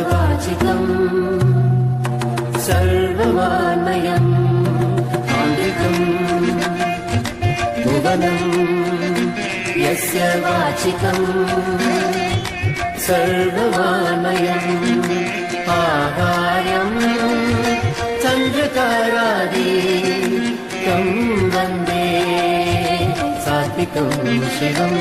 वाचिकम् सर्ववान्मयम् आन्त्रिकम् भुवनम् यस्य वाचिकम् सर्ववान्मयम् आहार्यम् चन्द्रतारादि तं वन्दे सात्विकं शिवम्